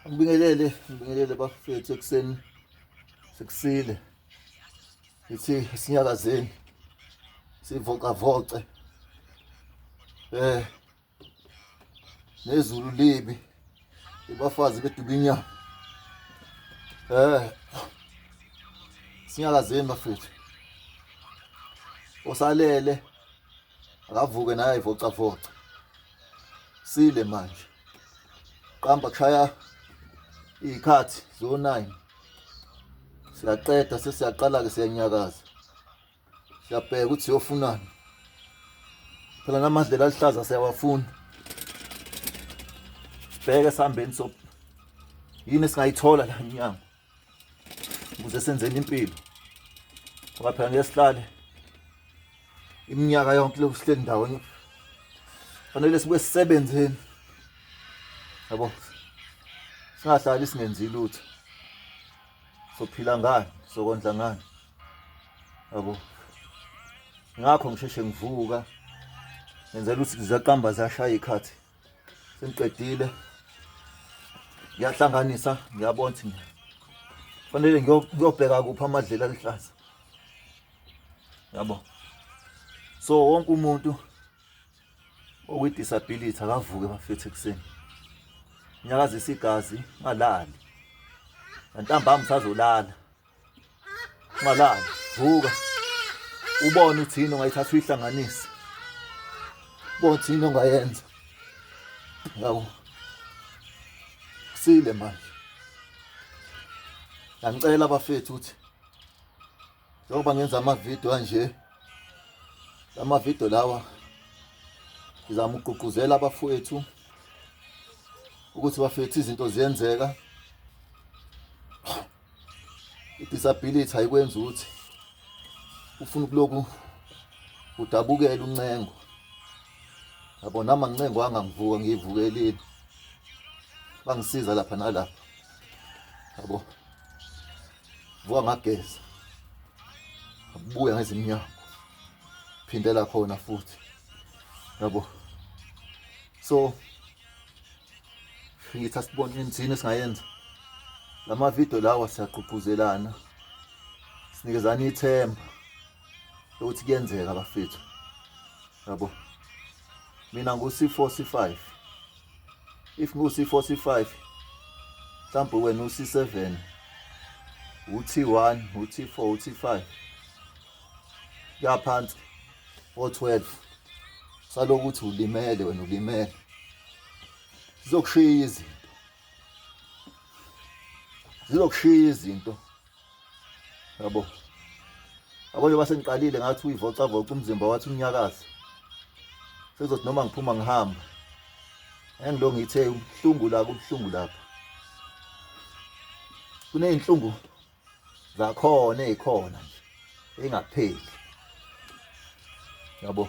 Ngibingelele bafethu ekuseni sekusile. Ithi sinyakazeni sivocavoce. Nezulu libi. Ibafazi beduba inyama. Sinyakazeni bafethu. Osalele akavuke naye ayivocavoca. Sile manje. Qamba kushaya ikhathi zo9. Siyaqeda sesiyaqala ke siyanyakaza. Siyabheka ukuthi siyofunani. Phela namadlela alihlaza siyawafuna. Sibheke sihambeni so yini esingayithola la inyanga. Ukuze senzeni impilo. Ngoba phela ngesihlale iminyaka yonke lo sihleli ndawonye. Fanele sibe sisebenzeni. Yabo. Singahlali singenzi lutho. Sophila ngani, sokondla ngani. Yabo. Ngakho ngisheshe ngivuka. Ngenzela ukuthi ngizaqamba zashaya ikhathi. Sengiqedile. Ngiyahlanganisa, ngiyabona ukuthi fanele ngiyobheka kuphi amadlela alihlaza. Yabo. So wonke umuntu okwi disability akavuke bafethu ekuseni. Nyakazisa igazi, ngalali. Ntambama sazolala. Ngalali, vuka. Ubone ukuthi yini ongayithatha uyihlanganise. Ubone ukuthi yini ongayenza. Yabo. Sile manje. Ngicela abafethu ukuthi njengoba ngenza amavidiyo kanje, amavidiyo lawa ngizama ukugqugquzela abafowethu ukuthi bafethu izinto ziyenzeka. I-disability ayikwenza ukuthi ufuna ukuloku udabukela uncengo. Yabo nama ncengo angangivuka ngivukelile. Bangisiza lapha nalapha. Yabo. Vuka ngageza. Abuya ngezimnyama. Phindela khona futhi. Yabo. So ngithi asibone insini esingayenza. Lama video lawa siyaqhubhuzelana. Sinikezana ithemba ukuthi kuyenzeka bafethu. Yabo. Mina ngu-C4 C5. If ngu-C4 C5 mhlawumbe wena u-C7, u-T1, u-T4, u-T5. Yaphansi o-12. Salokuthi ulimele wena ulimele. Zizokushiya izinto. Zizokushiya izinto. Yabo. Abanye basengiqalile ngathi uyivocavoca umzimba wathi unyakaza. Sezothi noma ngiphuma ngihamba. Engilo ngithe ubuhlungu la kubuhlungu lapha. Kuneyinhlungu zakhona ezikhona nje engapheli. Yabo.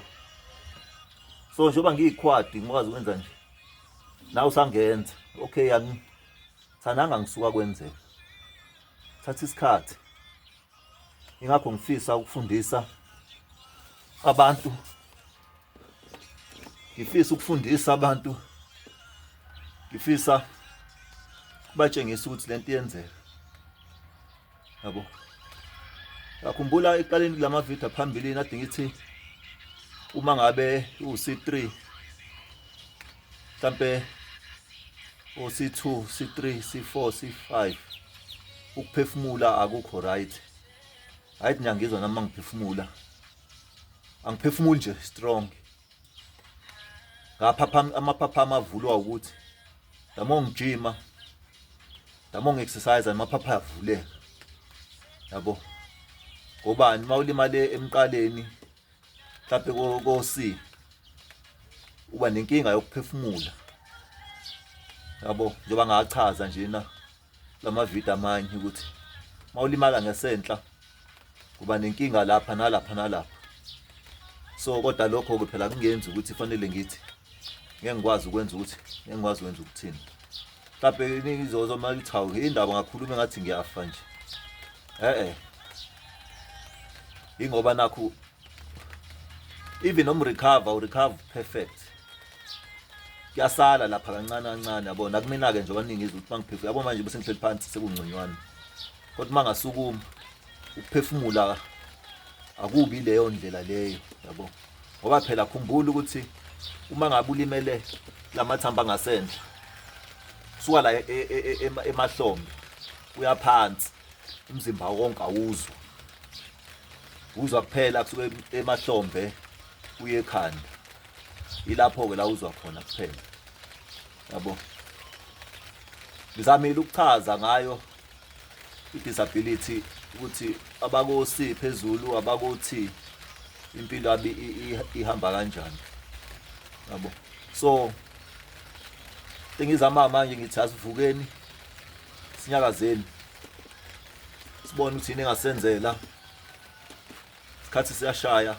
So njengoba ngiyikhwadi ngikwazi ukwenza nje. Nawe usangenza. Okay thananga ngisuka kwenzeka. Thatha isikhathi. Ingakho ngifisa ukufundisa abantu. Ngifisa ukufundisa abantu. Ngifisa kubatshengisa ukuthi lento iyenzeka. Yabo. Ngakhumbula eqaleni kulama video phambili nadi ngithi uma ngabe u-C3 mhlambe o-C2, C3, C4, C5 ukuphefumula akukho right. Hayi ngiyangizwa nami ngiphefumula. Angiphefumuli nje strong. Ngaphapha amaphapha amavulwa ukuthi damo ngijima, damo ngi-exercise amaphapha avuleka. Yabo. Ngobani mawulimale emqaleni mhlawumbe ko-C uba nenkinga yokuphefumula. Yabo, njoba ngachaza nje na lama video amanye ukuthi mawulimala ngesenhla kuba nenkinga lapha nalapha nalapha. So kodwa lokho ke phela kungenza ukuthi fanele ngithi ngeke ngikwazi ukwenza ukuthi ngikwazi ukwenza ukuthini. Mhlawumbe nizozo malithi hawu indaba ngakhuluma ngathi ngiyafa nje. Ingoba nakho even recover perfect. kuyasala lapha kancane kancane yabo. Nakumina-ke nje abaningi ukuthi mangiphefumula yabo manje bese ngihleli phansi sekungconywana. Kodwa mangasukuma ukuphefumula akubi leyo ndlela leyo yabo. Ngoba phela khumbula ukuthi uma ngabe ulimele lamathambo angasendla suka la emahlombe uyaphansi umzimba wonke awuzwa. Uzwa kuphela kusuke emahlombe uye ekhanda. Ilapho-ke la uzwa khona kuphela yabo. Ngizamile ukuchaza ngayo i-disability ukuthi abakosi phezulu abakothi impilo yabi ihamba kanjani yabo. So ngizama manje ngithi asivukeni sinyakazeni sibone ukuthi yini engasenzela. Isikhathi siyashaya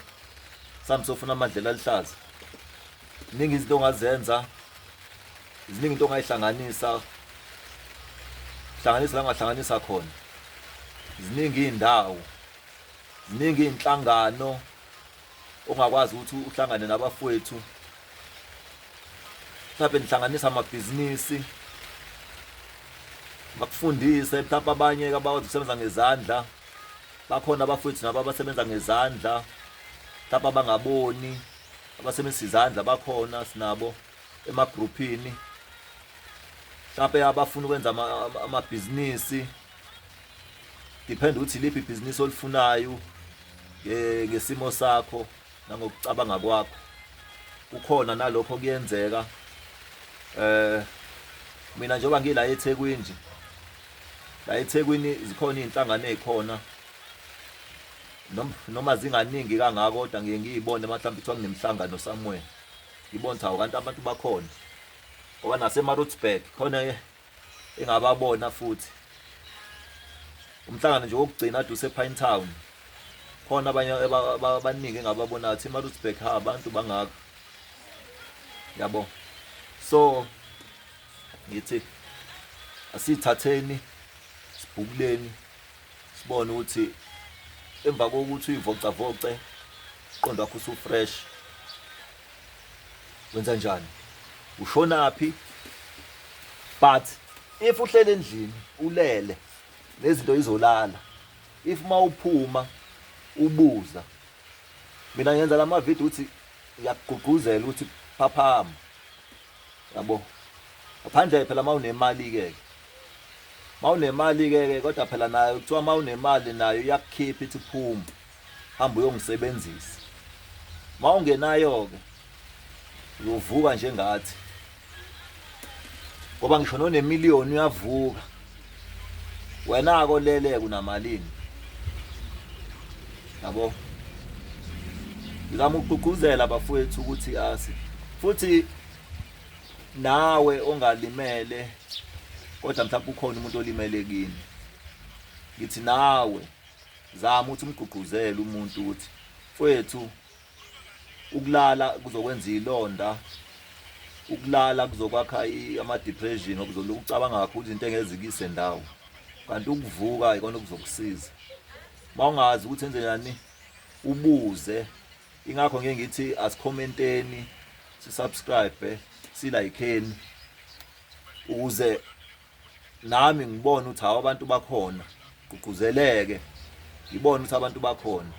sami sofuna amadlela alihlaza. Ziningi izinto ongazenza, ziningi into ongayihlanganisa, hlanganisa la ngahlanganisa khona. Ziningi iy'ndawo, ziningi iy'nhlangano ongakwazi ukuthi uhlangane nabafowethu. Mhlawumbe nihlanganisa amabhizinisi bakufundise. Mhlawumbe abanye-ke abakwazi ukusebenza ngezandla, bakhona abafowethu nabo abasebenza ngezandla. Mhlawumbe abangaboni abasebenzisa izandla bakhona sinabo emagruphini. Mhlawumbe abafuna ukwenza amabhizinisi, depend ukuthi iliphi ibhizinisi olifunayo ngesimo sakho nangokucabanga kwakho. Kukhona nalokho kuyenzeka. Mina njengoba ngila eThekwini nje, la eThekwini zikhona iy'nhlangano ey'khona noma zinganingi kangako kodwa ngiye ngiyibone mhlawumbe kuthiwa kunemhlangano somewhere. Ngibone ukuthi hawu kanti abantu bakhona. Ngoba naseMaritzburg khona engababona futhi umhlangano nje wokugcina ade usePinetown. Khona abanye abaningi engababonayo ukuthi eMaritzburg abantu bangaka yabo. So ngithi asithatheni sibhukuleni sibone ukuthi emva kokuthi uyivocavoce uqondo wakho usufresh wenza njani, ushonaphi. But if uhlele endlini ulele nezinto izolala, if mawuphuma ubuza, mina ngenza lama video ukuthi ngiyakugqugquzela ukuthi phaphama yabo. Ngaphandle phela mawunemali-ke, mawunemali-ke kodwa phela nayo kuthiwa mawunemali nayo iyakukhipha ithi phuma hamba uyongisebenzisa. Mawungenayo-ke uyovuka njengathi, ngoba ngisho nonemiliyoni uyavuka. Wena-ke olele kunamalini yabo. Ngizama ukugqugquzela abafowethu ukuthi asi futhi nawe ongalimele kodwa mhlawumbe ukhona umuntu olimele kini, ngithi nawe zama ukuthi umgqugquzele umuntu ukuthi mfowethu ukulala kuzokwenza ilonda, ukulala kuzokwakha ama-depression, okuzoloku ucabanga kakhulu izinto engezikise ndawo. Kanti ukuvuka ikona okuzokusiza. Mawungazi ukuthi enze njani ubuze. Ingakho ngeke ngithi asikhomenteni, sisubscribe, silayikeni ukuze nami ngibone ukuthi hawo abantu bakhona, gqugquzeleke ngibone ukuthi abantu bakhona.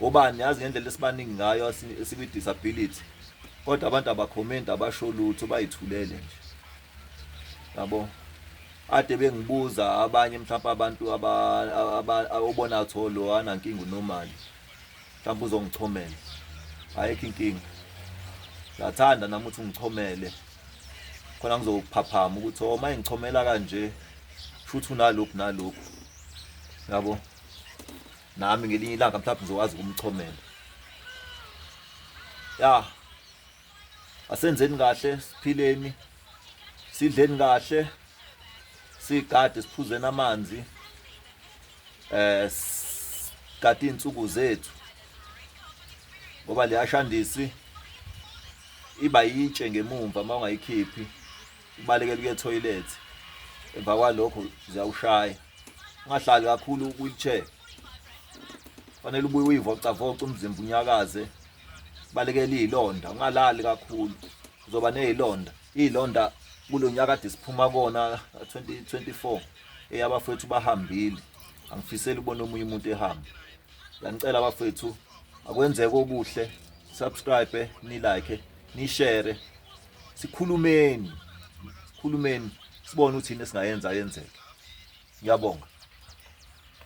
Ngobani yazi ngendlela esibaningi ngayo esikwi-disability kodwa abantu abakhomenti abasho lutho bayithulele nje yabo. Ade bengibuza abanye mhlawumbe abantu obona ukuthi lo anankinga uNomali, mhlawumbe uzongichomela. Ayikho inkinga, ngiyathanda nami ukuthi ungichomele khona ngizophaphama ukuthi uma engichomela kanje futhi unalokhu nalokhu yabo. Nami ngelinye ilanga mhlawumbe ngizokwazi ukumchomela. Ya asenzeni kahle, siphileni, sidleni kahle, sigade siphuzeni amanzi, sigade iy'nsuku zethu ngoba leyashandisi iba yitshe ngemumva uma ungayikhiphi, ubalekela ukuya etoilet. Emva kwalokho ziyawushaya. Ungahlali kakhulu ku-wheelchair, fanele ubuye uyivocavoce umzimba unyakaze, balekela iy'londa. Ungalali kakhulu uzoba ney'londa. ilonda kulonyaka kade siphuma kona 2024 eyabafethu bahambile. Angifiseli ubona omunye umuntu ehamba. Ngiyanicela abafethu akwenzeke okuhle, subscribe, ni like, ni share. Sikhulumeni sibone ukuthi yini esingayenza yenzeke. Ngiyabonga.